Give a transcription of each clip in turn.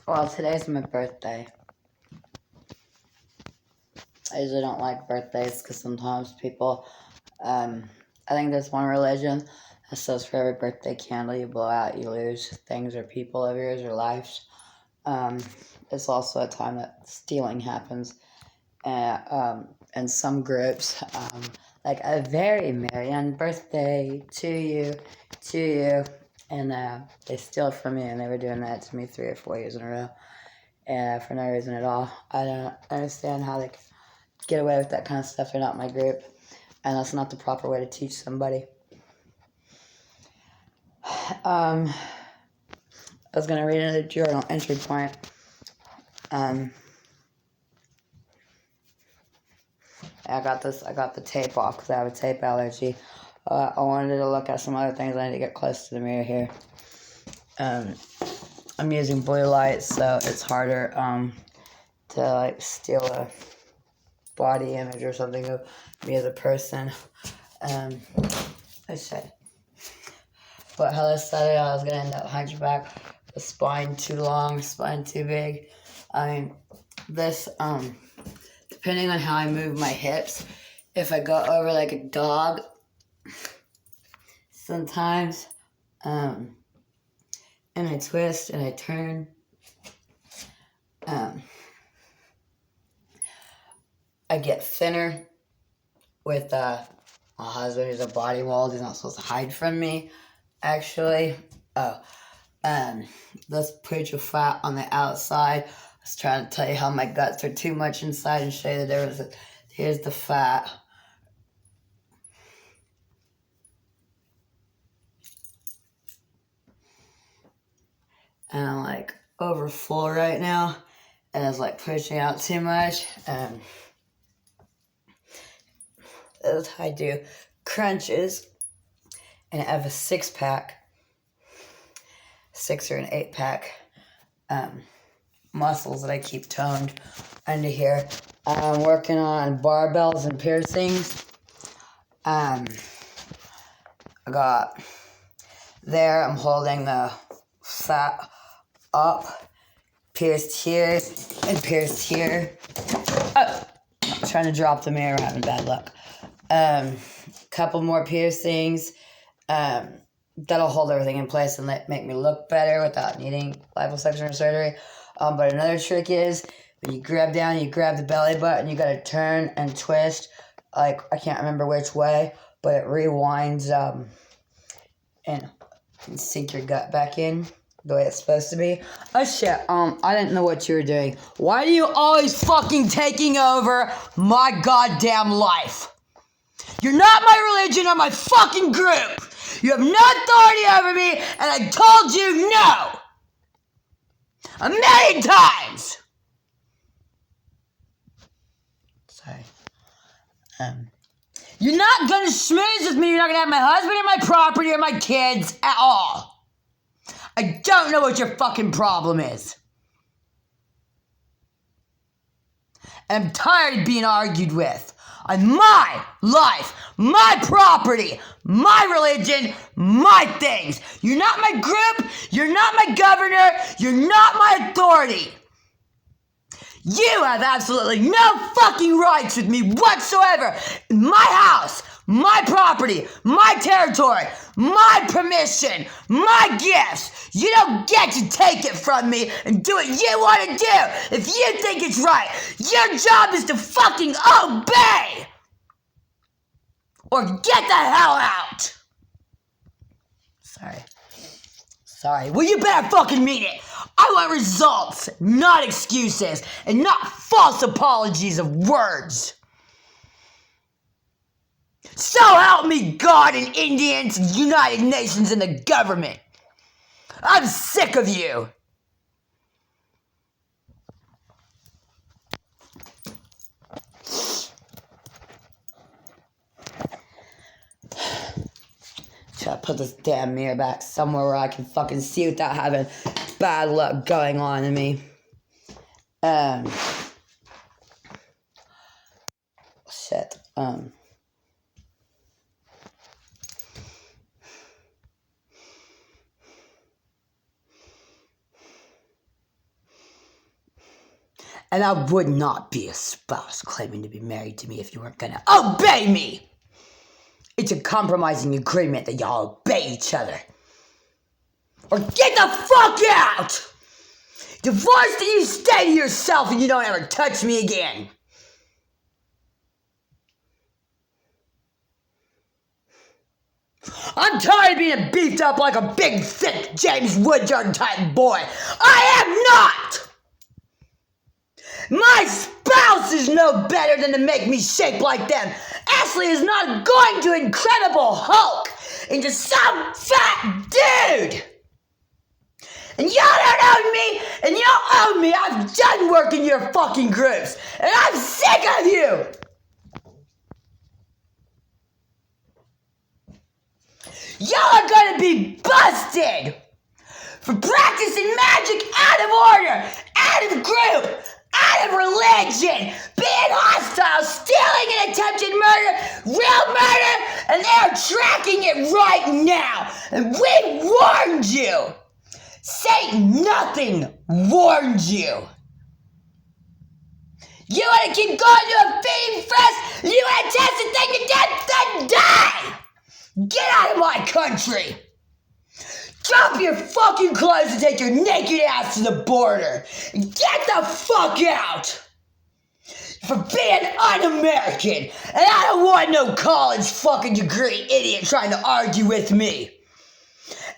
Well, today's my birthday. I usually don't like birthdays because sometimes people, I think there's one religion that says for every birthday candle you blow out, you lose things or people of yours or lives. It's also a time that stealing happens. And some groups, like a very merry birthday to you, and they steal it from me, and they were doing that to me 3 or 4 years in a row, and for no reason at all. I don't understand how they get away with that kind of stuff. They're not my group, and that's not the proper way to teach somebody. I was gonna read another journal entry point. I got the tape off because I have a tape allergy. I wanted to look at some other things. I need to get close to the mirror here. I'm using blue light, so it's harder to like steal a body image or something of me as a person. Let's say. But how I said it, I was gonna end up hunchback, the spine too long, spine too big. I mean, this depending on how I move my hips, if I go over like a dog, sometimes, and I twist and I turn, I get thinner with my husband who's a body mold. He's not supposed to hide from me, actually. Let's put your fat on the outside. I was trying to tell you how my guts are too much inside and show you the difference. Here's the fat. And I'm like over full right now. And it's like pushing out too much. I do crunches. And I have a 6-pack. 6 or an 8-pack. Muscles that I keep toned under here. I'm working on barbells and piercings. I got there, I'm holding the fat up, pierced here and pierced here. Oh, I'm trying to drop the mirror, having bad luck. Couple more piercings. That'll hold everything in place and make me look better without needing liposuction or surgery. But another trick is when you grab down, you grab the belly button, you gotta turn and twist. Like, I can't remember which way, but it rewinds and sink your gut back in the way it's supposed to be. Oh shit, I didn't know what you were doing. Why are you always fucking taking over my goddamn life? You're not my religion or my fucking group. You have no authority over me, and I told you no! A million times! Sorry. You're not gonna schmooze with me. You're not gonna have my husband or my property or my kids at all. I don't know what your fucking problem is. And I'm tired of being argued with. On my life, my property, my religion, my things. You're not my group, you're not my governor, you're not my authority. You have absolutely no fucking rights with me whatsoever. My house, my property, my territory, my permission, my gifts. You don't get to take it from me and do what you want to do. If you think it's right, your job is to fucking obey. Or get the hell out. Sorry. Well, you better fucking mean it. I want results, not excuses, and not false apologies of words. So help me God and Indians and United Nations and the government. I'm sick of you. Try to put this damn mirror back somewhere where I can fucking see without having bad luck going on to me. Shit. And I would not be a spouse claiming to be married to me if you weren't gonna obey me. It's a compromising agreement that y'all obey each other. Or get the fuck out! Divorced and you stay to yourself and you don't ever touch me again. I'm tired of being beefed up like a big, thick James Woodyard type boy. I am not! My spouse is no better than to make me shape like them. Ashley is not going to Incredible Hulk into some fat dude. And y'all don't own me, and y'all own me. I've done work in your fucking groups, and I'm sick of you. Y'all are gonna be busted for practicing magic out of order, out of group, out of religion, being hostile, stealing and attempted murder, real murder, and they're tracking it right now. And we warned you. Say nothing warned you. You want to keep going to a feeding fest? You want to test the thing to death, then die! Get out of my country! Drop your fucking clothes and take your naked ass to the border! Get the fuck out! For being un-American! And I don't want no college fucking degree idiot trying to argue with me!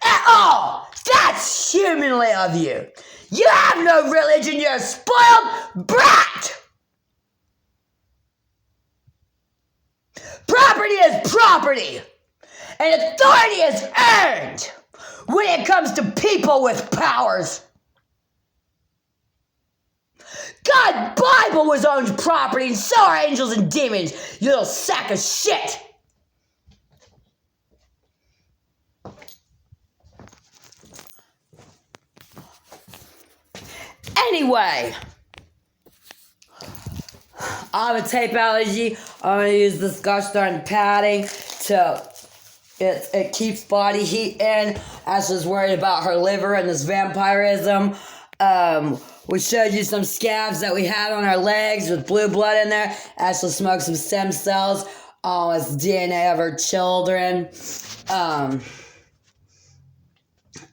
At all! That's humanly of you! You have no religion, you're a spoiled brat! Property is property! And authority is earned when it comes to people with powers. God's Bible was owned property, and so are angels and demons, you little sack of shit. Anyway, I have a tape allergy. I'm going to use this gosh darn padding to... It keeps body heat in. Ashley's worried about her liver and this vampirism. We showed you some scabs that we had on our legs with blue blood in there. Ashley smoked some stem cells. It's DNA of her children.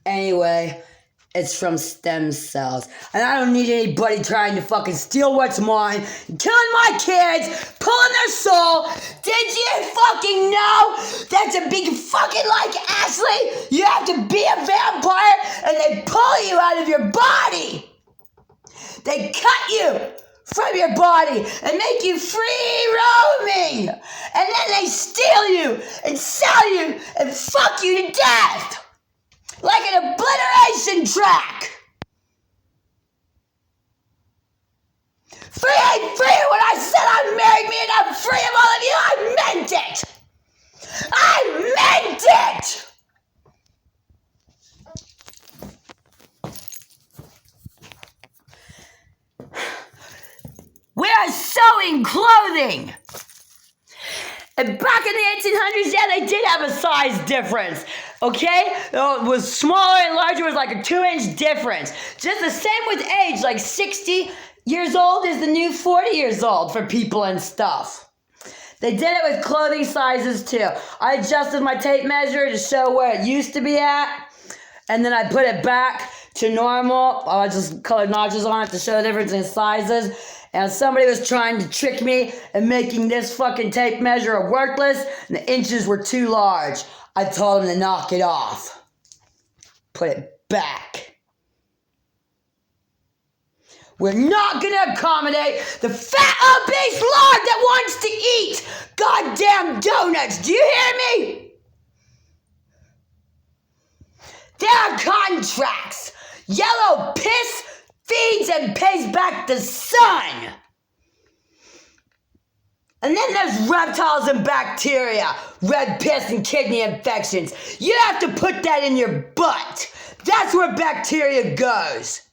Anyway, it's from stem cells. And I don't need anybody trying to fucking steal what's mine, killing my kids, pulling their soul. Did you fucking know that to be fucking like Ashley, you have to be a vampire and they pull you out of your body? They cut you from your body and make you free roaming. And then they steal you and sell you and fuck you to death. Like an obliteration track. Free ain't free. When I said I married me and I'm free of all of you, I meant it. I meant it. We are sewing clothing. And back in the 1800s, yeah, they did have a size difference, okay? It was smaller and larger, it was like a 2-inch difference. Just the same with age, like 60 years old is the new 40 years old for people and stuff. They did it with clothing sizes too. I adjusted my tape measure to show where it used to be at, and then I put it back to normal. I just colored notches on it to show the difference in sizes. And somebody was trying to trick me and making this fucking tape measure worthless, and the inches were too large. I told him to knock it off. Put it back. We're not gonna accommodate the fat, obese lord that wants to eat goddamn donuts. Do you hear me? There are contracts. Yellow piss feeds and pays back the sun. And then there's reptiles and bacteria, red piss and kidney infections. You have to put that in your butt. That's where bacteria goes.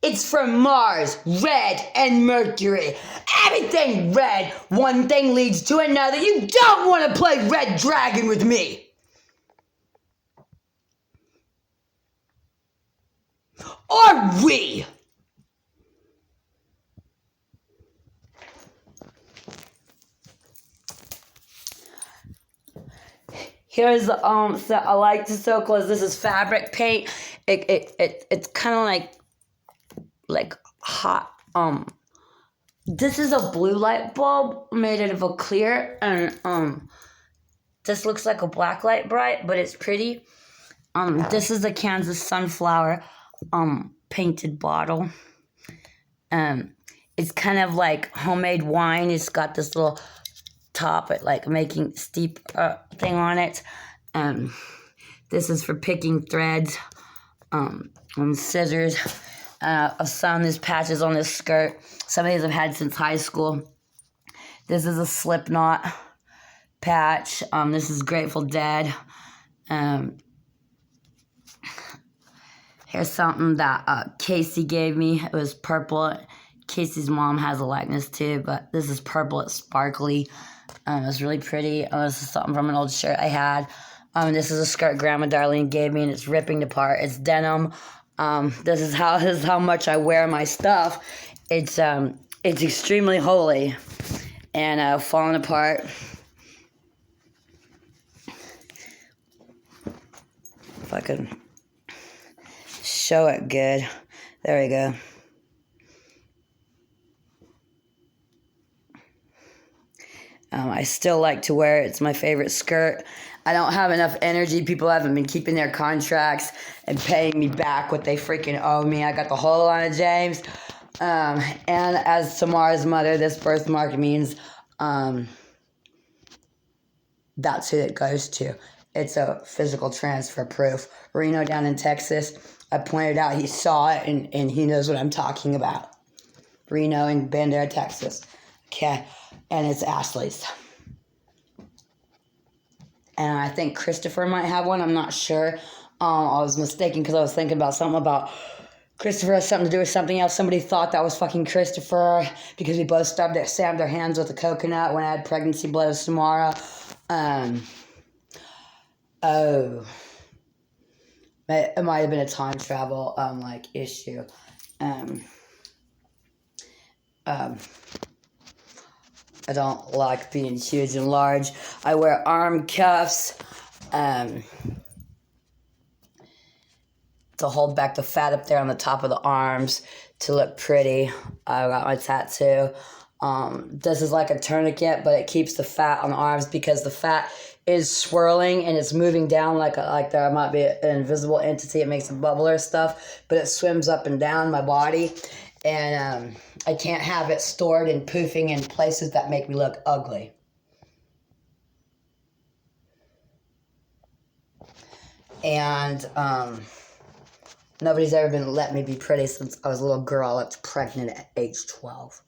It's from Mars, red, and Mercury. Everything red. One thing leads to another. You don't want to play Red Dragon with me. are we? Here's so I like to sew clothes. This is fabric paint. It's kind of like hot. This is a blue light bulb made out of a clear, and this looks like a black light bright, but it's pretty. This is a Kansas sunflower painted bottle. It's kind of like homemade wine. It's got this little top at like making steep thing on it. This is for picking threads and scissors. I've sewn these patches on this skirt. Some of these I've had since high school. This is a Slipknot patch. This is Grateful Dead. Here's something that Casey gave me. It was purple. Casey's mom has a likeness too, but this is purple. It's sparkly. It's really pretty. This is something from an old shirt I had. This is a skirt Grandma Darlene gave me, and it's ripping apart. It's denim. This is how much I wear my stuff. It's extremely holy and falling apart. If I could show it good. There we go. I still like to wear it. It's my favorite skirt. I don't have enough energy. People haven't been keeping their contracts and paying me back what they freaking owe me. I got the whole line of James. And as Samara's mother, this birthmark means that's who it goes to. It's a physical transfer proof. Reno down in Texas, I pointed out, he saw it, and he knows what I'm talking about. Reno in Bandera, Texas. Okay, and it's Ashley's. And I think Christopher might have one. I'm not sure. I was mistaken because I was thinking about something about Christopher has something to do with something else. Somebody thought that was fucking Christopher because we both stabbed their hands with a coconut when I had pregnancy blood with Samara. It might have been a time travel issue. I don't like being huge and large. I wear arm cuffs to hold back the fat up there on the top of the arms to look pretty. I got my tattoo. This is like a tourniquet, but it keeps the fat on the arms because the fat is swirling and it's moving down like there might be an invisible entity. It makes a bubble or stuff, but it swims up and down my body. And I can't have it stored and poofing in places that make me look ugly. And nobody's ever been let me be pretty since I was a little girl. I was pregnant at age 12.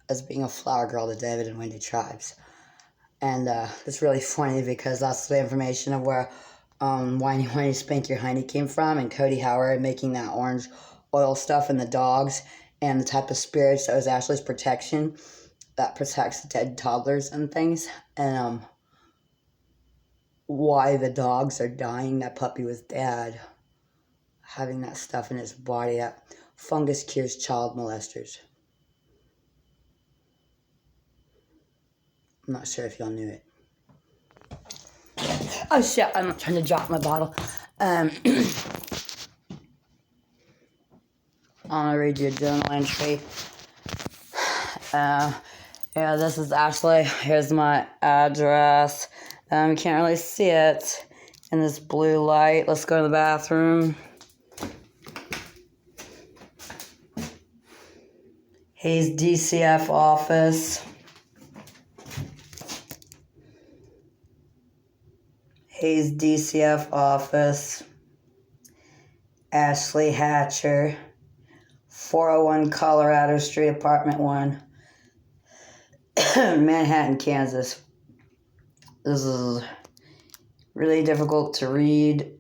As being a flower girl to David and Wendy Tribes. And it's really funny because that's the information of where Whiny Spank Your Hiney came from, and Cody Howard making that orange oil stuff in the dogs, and the type of spirits that was Ashley's protection that protects dead toddlers and things, and why the dogs are dying. That puppy was dead, having that stuff in its body. That fungus cures child molesters. I'm not sure if y'all knew it. Oh shit, I'm not trying to drop my bottle. I'm gonna read you a journal entry. Yeah, this is Ashley. Here's my address. You can't really see it in this blue light. Let's go to the bathroom. Hayes DCF office. Hayes DCF office. Ashley Hatcher. 401 Colorado Street, Apartment 1. Manhattan, Kansas. This is really difficult to read.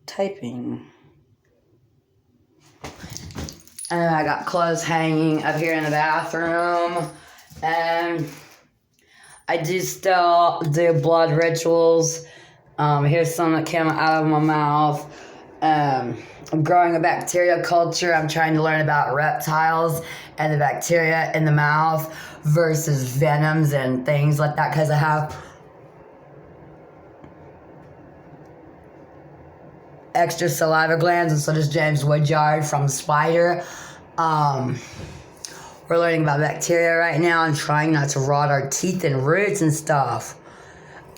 Typing. And I got clothes hanging up here in the bathroom. And I do still do blood rituals. Here's some that came out of my mouth. I'm growing a bacteria culture. I'm trying to learn about reptiles and the bacteria in the mouth versus venoms and things like that, because I have extra saliva glands, and so does James Woodyard from Spider. We're learning about bacteria right now and trying not to rot our teeth and roots and stuff.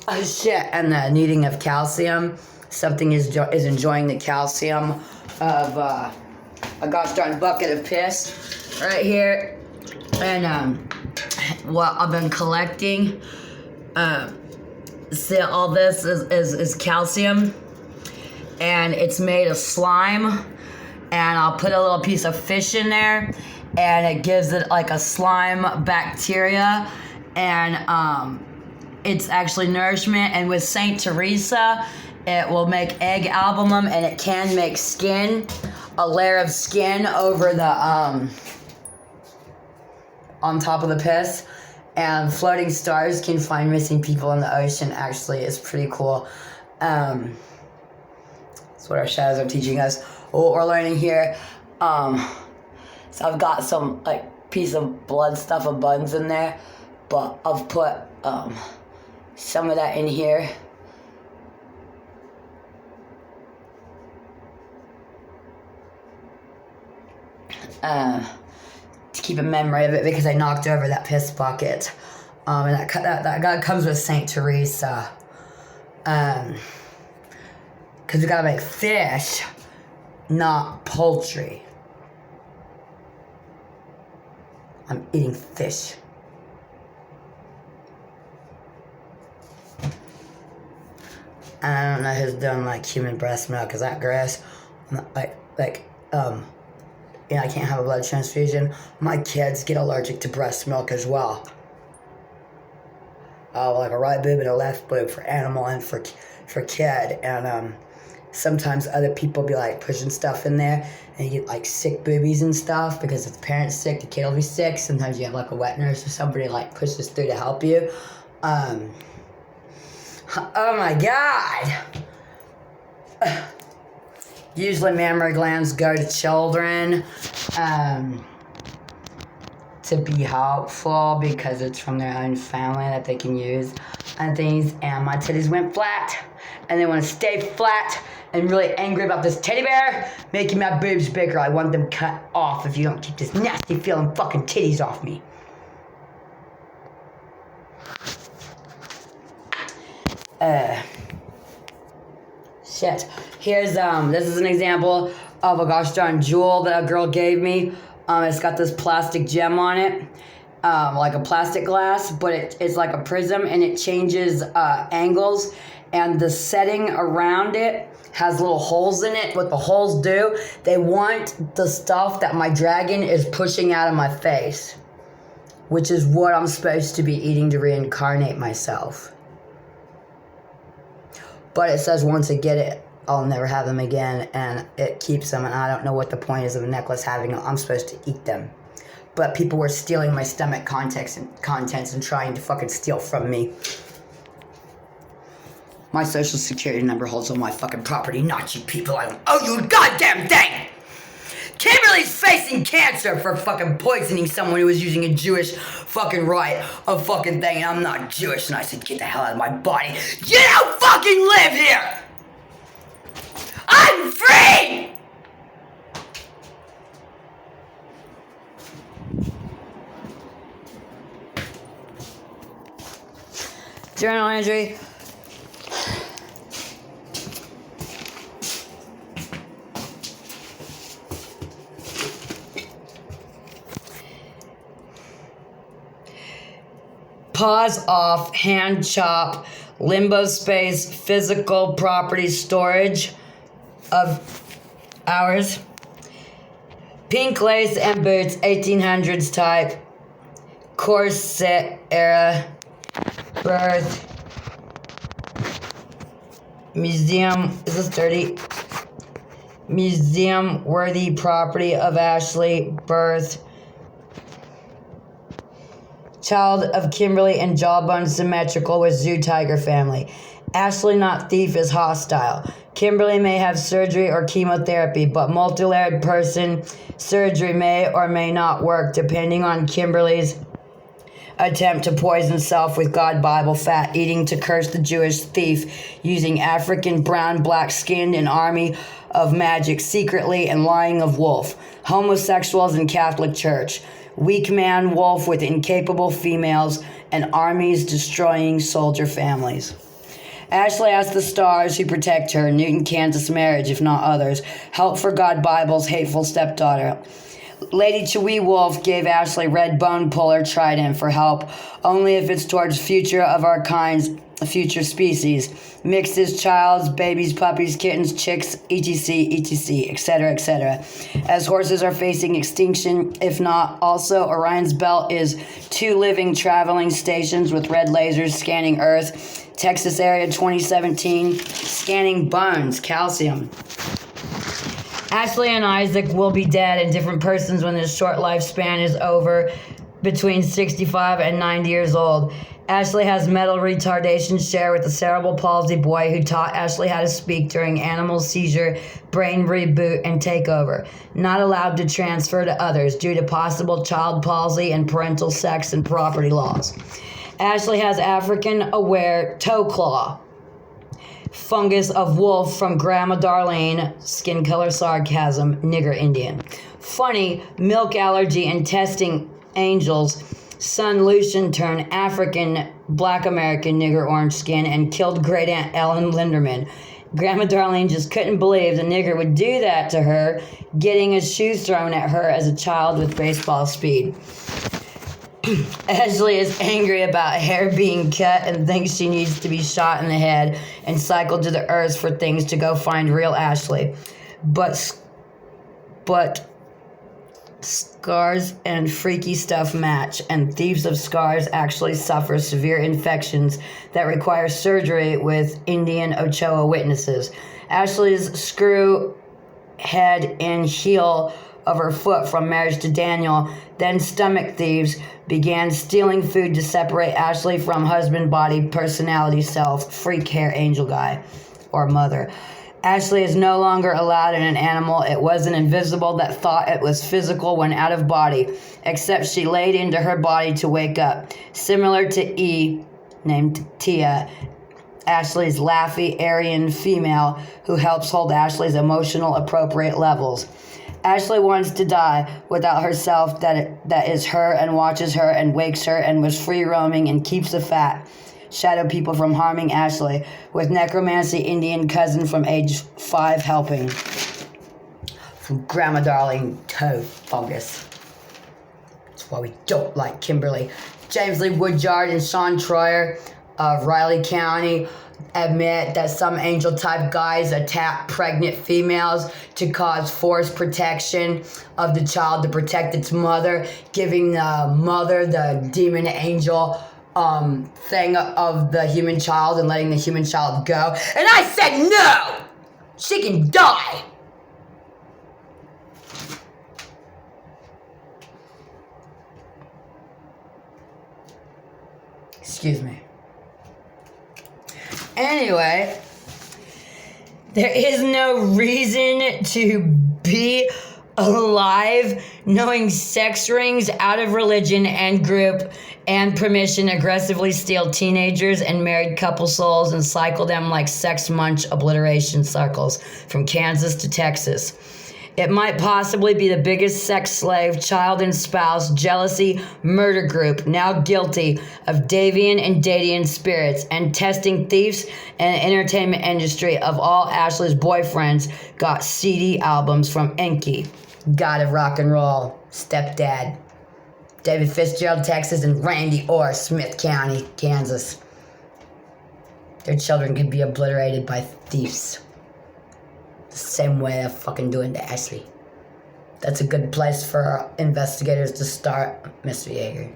Oh shit, and the needing of calcium. Something is enjoying the calcium of a gosh darn bucket of piss right here. And what I've been collecting, see, all this is calcium, and it's made of slime, and I'll put a little piece of fish in there, and it gives it like a slime bacteria, and it's actually nourishment. And with Saint Teresa, it will make egg albumin, and it can make skin, a layer of skin over the on top of the piss. And floating stars can find missing people in the ocean. Actually, it's pretty cool. That's what our shadows are teaching us. What we're learning here. So I've got some like piece of blood stuff of buns in there, but I've put some of that in here. To keep a memory of it, because I knocked over that piss bucket. And that comes with Saint Teresa. Because we gotta make fish, not poultry. I'm eating fish. I don't know who's done like human breast milk. Is that gross? I can't have a blood transfusion. My kids get allergic to breast milk as well. Like a right boob and a left boob for animal and for kid. And sometimes other people be like pushing stuff in there, and you get like sick boobies and stuff, because if the parent's sick, the kid will be sick. Sometimes you have like a wet nurse or somebody like pushes through to help you. Oh my God. Usually mammary glands go to children to be helpful, because it's from their own family that they can use and things. And my titties went flat, and they want to stay flat, and really angry about this teddy bear making my boobs bigger. I want them cut off if you don't keep this nasty feeling fucking titties off me. Shit. Here's this is an example of a gosh darn jewel that a girl gave me. It's got this plastic gem on it, like a plastic glass, but it's like a prism, and it changes angles, and the setting around it has little holes in it. What the holes do, they want the stuff that my dragon is pushing out of my face, which is what I'm supposed to be eating to reincarnate myself. But it says once I get it, I'll never have them again, and it keeps them, and I don't know what the point is of a necklace having them. I'm supposed to eat them. But people were stealing my stomach contents and trying to fucking steal from me. My social security number holds all my fucking property, not you people. I don't owe you a goddamn thing! Kimberly's facing cancer for fucking poisoning someone who was using a Jewish fucking rite of fucking thing, and I'm not Jewish, and I said, get the hell out of my body. You don't fucking live here! I'm free! Journal entry. Pause off, hand chop, limbo space, physical property storage of hours. Pink lace and boots, 1800s type. Corset era. Birth. Museum, is this dirty? Museum worthy property of Ashley. Birth. Child of Kimberly and Jawbone symmetrical with zoo tiger family. Ashley, not thief, is hostile. Kimberly may have surgery or chemotherapy, but multi-layered person surgery may or may not work depending on Kimberly's attempt to poison self with God Bible fat, eating to curse the Jewish thief, using African brown, black-skinned, and army of magic secretly, and lying of wolf, homosexuals in Catholic Church, weak man wolf with incapable females, and armies destroying soldier families. Ashley asked the stars who protect her, Newton, Kansas marriage, if not others, help for God Bible's hateful stepdaughter. Lady Chewee Wolf gave Ashley red bone puller trident for help, only if it's towards future of our kind's future species. Mixes, childs, babies, puppies, kittens, chicks, etc., etc., etc. As horses are facing extinction, if not, also Orion's belt is 2 living traveling stations with red lasers scanning Earth. Texas area 2017, scanning bones, calcium. Ashley and Isaac will be dead and different persons when this short lifespan is over, between 65 and 90 years old. Ashley has mental retardation share with the cerebral palsy boy who taught Ashley how to speak during animal seizure, brain reboot, and takeover. Not allowed to transfer to others due to possible child palsy and parental sex and property laws. Ashley has African-aware toe claw fungus of wolf from Grandma Darlene, skin color sarcasm, nigger Indian. Funny, milk allergy and testing angels, son Lucian turned African, black American nigger orange skin and killed great aunt Ellen Linderman. Grandma Darlene just couldn't believe the nigger would do that to her, getting his shoes thrown at her as a child with baseball speed. Ashley is angry about hair being cut and thinks she needs to be shot in the head and cycled to the earth for things to go find real Ashley. But scars and freaky stuff match, and thieves of scars actually suffer severe infections that require surgery with Indian Ochoa witnesses. Ashley's screw head and heel of her foot from marriage to Daniel, then stomach thieves began stealing food to separate Ashley from husband, body, personality, self, freak hair, angel guy, or mother. Ashley is no longer allowed in an animal. It was an invisible that thought it was physical when out of body, except she laid into her body to wake up. Similar to E, named Tia, Ashley's laughy Aryan female who helps hold Ashley's emotional appropriate levels. Ashley wants to die without herself that is her and watches her and wakes her and was free roaming and keeps the fat. Shadow people from harming Ashley, with necromancy Indian cousin from age 5 helping. From Grandma Darling toe fungus. That's why we don't like Kimberly. James Lee Woodyard and Sean Troyer of Riley County admit that some angel type guys attack pregnant females to cause forced protection of the child to protect its mother, giving the mother the demon angel thing of the human child and letting the human child go. And I said no! She can die! Excuse me. Anyway, there is no reason to be alive knowing sex rings out of religion and group and permission aggressively steal teenagers and married couple souls and cycle them like sex munch obliteration circles from Kansas to Texas. It might possibly be the biggest sex slave, child and spouse, jealousy, murder group now guilty of Davian and Dadian spirits and testing thieves and entertainment industry of all Ashley's boyfriends got CD albums from Enki, God of Rock and Roll, Stepdad, David Fitzgerald, Texas, and Randy Orr, Smith County, Kansas. Their children could be obliterated by thieves. The same way they're fucking doing to Ashley. That's a good place for investigators to start, Mr. Jager.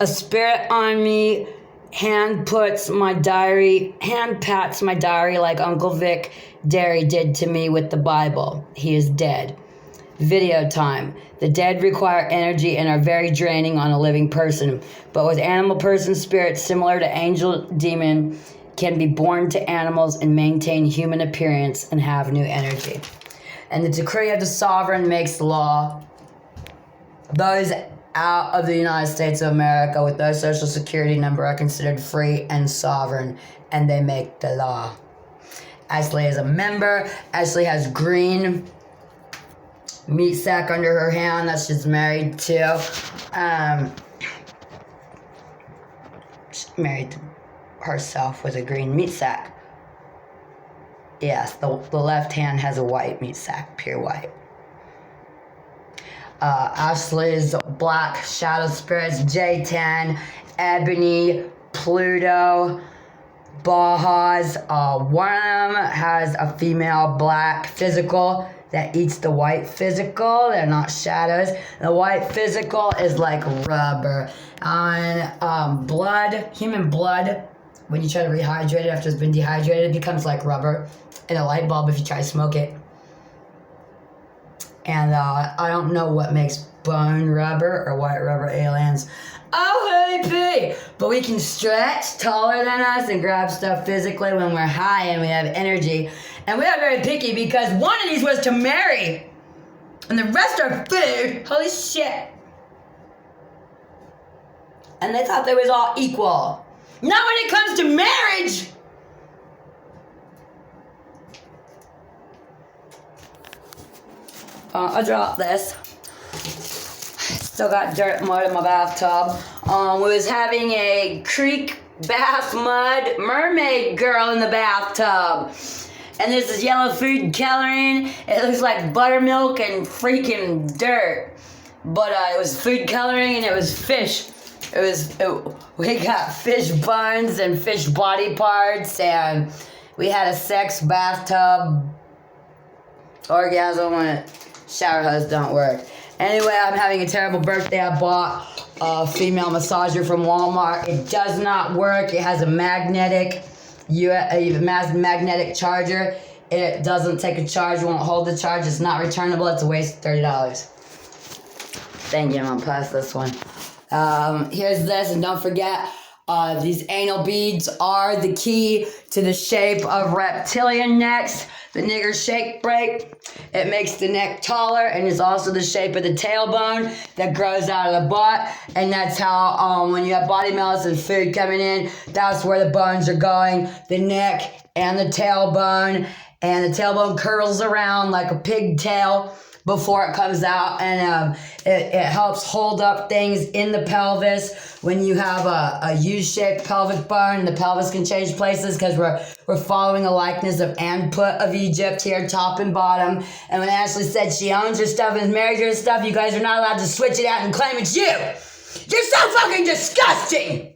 A spirit on me hand pats my diary like Uncle Vic Derry did to me with the Bible. He is dead. Video time. The dead require energy and are very draining on a living person. But with animal person spirits similar to angel demon can be born to animals and maintain human appearance and have new energy. And the decree of the sovereign makes the law. Those out of the United States of America with no social security number are considered free and sovereign, and they make the law. Ashley is a member. Ashley has green meat sack under her hand that she's married to. She's married to herself with a green meat sack. Yes, the left hand has a white meat sack, pure white. Ashley's black shadow spirits, J10, Ebony, Pluto, Bajas. One of them has a female black physical that eats the white physical. They're not shadows. The white physical is like rubber. On blood, human blood, when you try to rehydrate it after it's been dehydrated, it becomes like rubber in a light bulb if you try to smoke it. And I don't know what makes bone rubber or white rubber aliens. Oh, hey, but we can stretch taller than us and grab stuff physically when we're high and we have energy. And we are very picky because one of these was to marry. And the rest are food. Holy shit. And they thought they was all equal. Not when it comes to marriage. I dropped this. Still got dirt and mud in my bathtub. We was having a creek bath mud mermaid girl in the bathtub. And this is yellow food coloring. It looks like buttermilk and freaking dirt. But it was food coloring and it was fish. We got fish buns and fish body parts, and we had a sex bathtub orgasm when shower hose don't work. Anyway, I'm having a terrible birthday. I bought a female massager from Walmart. It does not work. It has a magnetic charger. It doesn't take a charge. It won't hold the charge. It's not returnable. It's a waste of $30. Thank you. I'm gonna pass this one. Here's this, and don't forget, these anal beads are the key to the shape of reptilian necks. The nigger shake break. It makes the neck taller and is also the shape of the tailbone that grows out of the butt. And that's how, when you have body melts and food coming in, that's where the bones are going. The neck and the tailbone. And the tailbone curls around like a pigtail before it comes out, and it helps hold up things in the pelvis. When you have a U-shaped pelvic bone, the pelvis can change places because we're following a likeness of Anput of Egypt here, top and bottom. And when Ashley said she owns her stuff and is married to her stuff, you guys are not allowed to switch it out and claim it's you. You're so fucking disgusting!